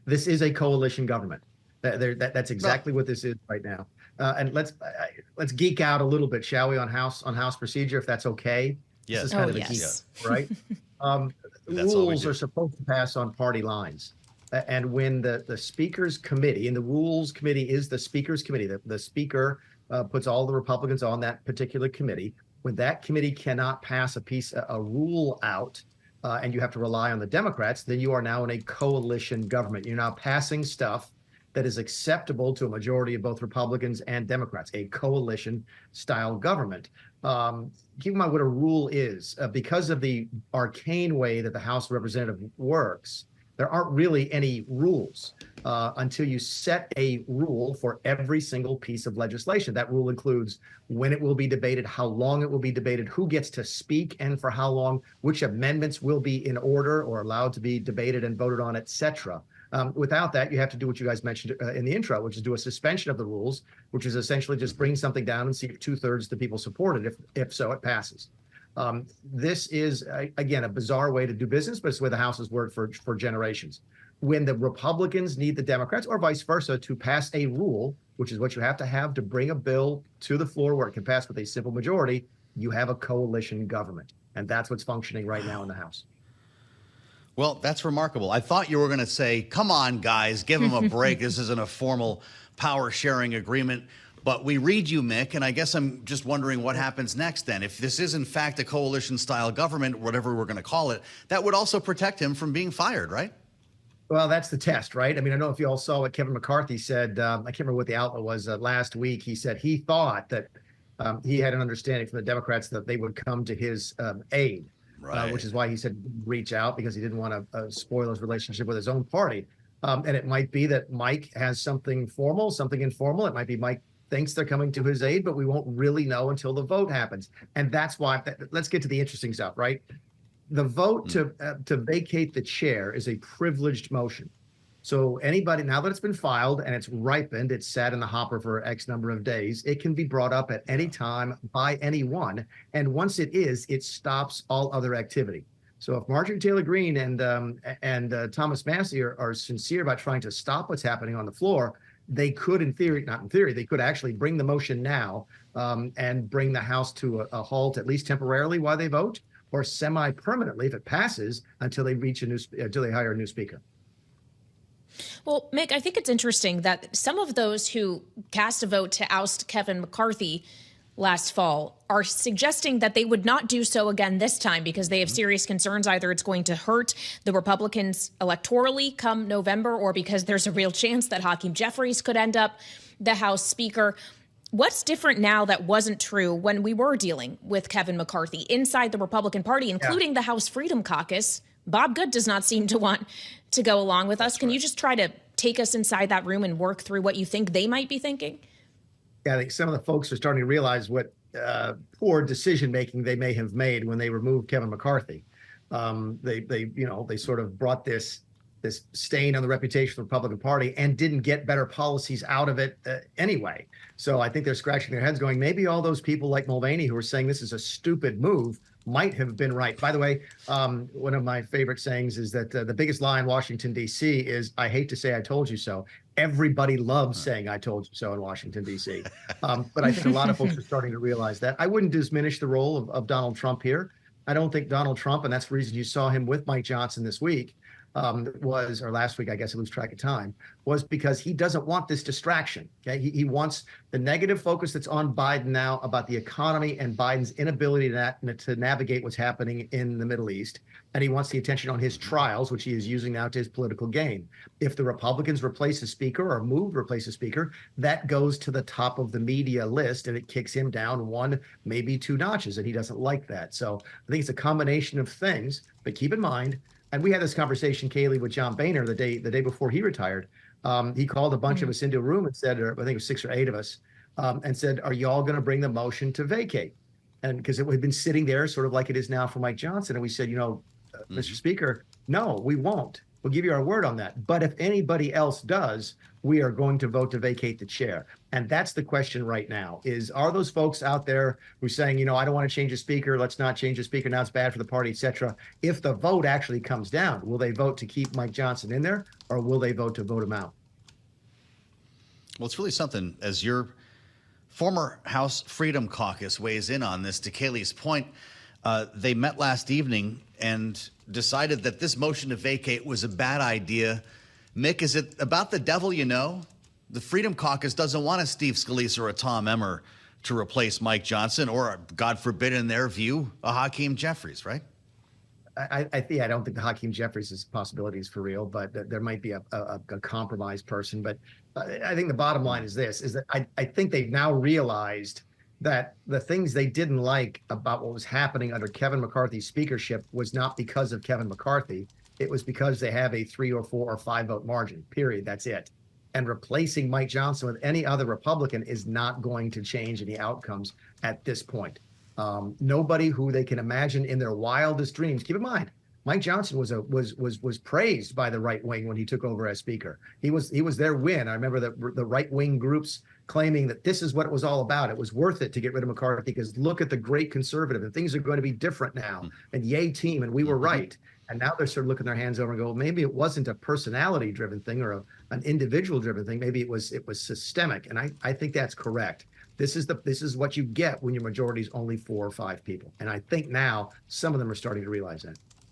This is a coalition government. That's exactly what this is right now. And let's geek out a little bit, shall we, on House procedure, if that's okay. Yes. This is kind of yes. geek, right? Rules are supposed to pass on party lines. And when the Speaker's committee, and the Rules Committee is the Speaker's committee, the Speaker puts all the Republicans on that particular committee. When that committee cannot pass a rule out, and you have to rely on the Democrats, then you are now in a coalition government. You're now passing stuff that is acceptable to a majority of both Republicans and Democrats, a coalition-style government. Keep in mind what a rule is. Because of the arcane way that the House of Representatives works, there aren't really any rules until you set a rule for every single piece of legislation. That rule includes when it will be debated, how long it will be debated, who gets to speak and for how long, which amendments will be in order or allowed to be debated and voted on, et cetera. Without that, you have to do what you guys mentioned in the intro, which is do a suspension of the rules, which is essentially just bring something down and see if 2/3 of the people support it. If so, it passes. This is, again, a bizarre way to do business, but it's the way the House has worked for generations. When the Republicans need the Democrats, or vice versa, to pass a rule, which is what you have to bring a bill to the floor where it can pass with a simple majority, you have a coalition government. And that's what's functioning right now in the House. Well, that's remarkable. I thought you were going to say, come on, guys, give them a break. This isn't a formal power sharing agreement. But we read you, Mick, and I guess I'm just wondering what happens next then. If this is, in fact, a coalition-style government, whatever we're going to call it, that would also protect him from being fired, right? Well, that's the test, right? I mean, I don't know if you all saw what Kevin McCarthy said. I can't remember what the outlet was last week. He said he thought that he had an understanding from the Democrats that they would come to his aid. Right. Which is why he said reach out, because he didn't want to spoil his relationship with his own party. And it might be that Mike has something formal, something informal. It might be Mike thinks they're coming to his aid, but we won't really know until the vote happens. And that's why, let's get to the interesting stuff, right? The vote to vacate the chair is a privileged motion. So anybody, now that it's been filed and it's ripened, it's sat in the hopper for X number of days, it can be brought up at any time by anyone. And once it is, it stops all other activity. So if Marjorie Taylor Greene and Thomas Massey are sincere about trying to stop what's happening on the floor, they could, in theory, not in theory, they could actually bring the motion now and bring the House to a halt, at least temporarily while they vote, or semi-permanently if it passes until they hire a new speaker. Well, Mick, I think it's interesting that some of those who cast a vote to oust Kevin McCarthy last fall are suggesting that they would not do so again this time because they have serious concerns. Either it's going to hurt the Republicans electorally come November, or because there's a real chance that Hakeem Jeffries could end up the House Speaker. What's different now that wasn't true when we were dealing with Kevin McCarthy inside the Republican Party, including the House Freedom Caucus? Bob Good does not seem to want to go along with us. Can you just try to take us inside that room and work through what you think they might be thinking? Yeah, I think some of the folks are starting to realize what poor decision-making they may have made when they removed Kevin McCarthy. They sort of brought this stain on the reputation of the Republican Party and didn't get better policies out of it anyway. So I think they're scratching their heads going, maybe all those people like Mulvaney who are saying this is a stupid move might have been right. By the way, one of my favorite sayings is that the biggest lie in Washington, D.C. is, I hate to say I told you so. Everybody loves saying I told you so in Washington, D.C. But I think a lot of folks are starting to realize that. I wouldn't diminish the role of Donald Trump here. I don't think Donald Trump, and that's the reason you saw him with Mike Johnson this week, or last week, I guess I lose track of time, was because he doesn't want this distraction. Okay, he wants the negative focus that's on Biden now about the economy and Biden's inability to navigate what's happening in the Middle East. And he wants the attention on his trials, which he is using now to his political gain. If the Republicans replace a speaker or move to replace a speaker, that goes to the top of the media list and it kicks him down one, maybe two notches, and he doesn't like that. So I think it's a combination of things, but keep in mind, and we had this conversation, Kailey, with John Boehner the day before he retired. He called a bunch of us into a room and said, or I think it was 6 or 8 of us, and said, are y'all going to bring the motion to vacate? And because it had been sitting there sort of like it is now for Mike Johnson. And we said, Mr. Speaker, no, we won't. We'll give you our word on that. But if anybody else does, we are going to vote to vacate the chair. And that's the question right now is, are those folks out there who are saying, I don't want to change the speaker. Let's not change the speaker. Now it's bad for the party, et cetera. If the vote actually comes down, will they vote to keep Mike Johnson in there, or will they vote to vote him out? Well, it's really something as your former House Freedom Caucus weighs in on this. To Kailey's point, they met last evening and decided that this motion to vacate was a bad idea. Mick, is it about the devil you know? The Freedom Caucus doesn't want a Steve Scalise or a Tom Emmer to replace Mike Johnson or, God forbid, in their view, a Hakeem Jeffries, right? I don't think the Hakeem Jeffries' possibility is for real, but there might be a compromised person. But I think the bottom line is this, is that I think they've now realized that the things they didn't like about what was happening under Kevin McCarthy's speakership was not because of Kevin McCarthy. It was because they have a 3 or 4 or 5 vote margin, period. That's it. And replacing Mike Johnson with any other Republican is not going to change any outcomes at this point. Nobody who they can imagine in their wildest dreams. Keep in mind, Mike Johnson was praised by the right wing when he took over as speaker. He was their win. I remember the right wing groups claiming that this is what it was all about. It was worth it to get rid of McCarthy because look at the great conservative and things are going to be different now. And yay team, and we were right. And now they're sort of looking their hands over and go, well, maybe it wasn't a personality driven thing or an individual driven thing. Maybe it was systemic. And I think that's correct. This is what you get when your majority is only 4 or 5 people. And I think now some of them are starting to realize that.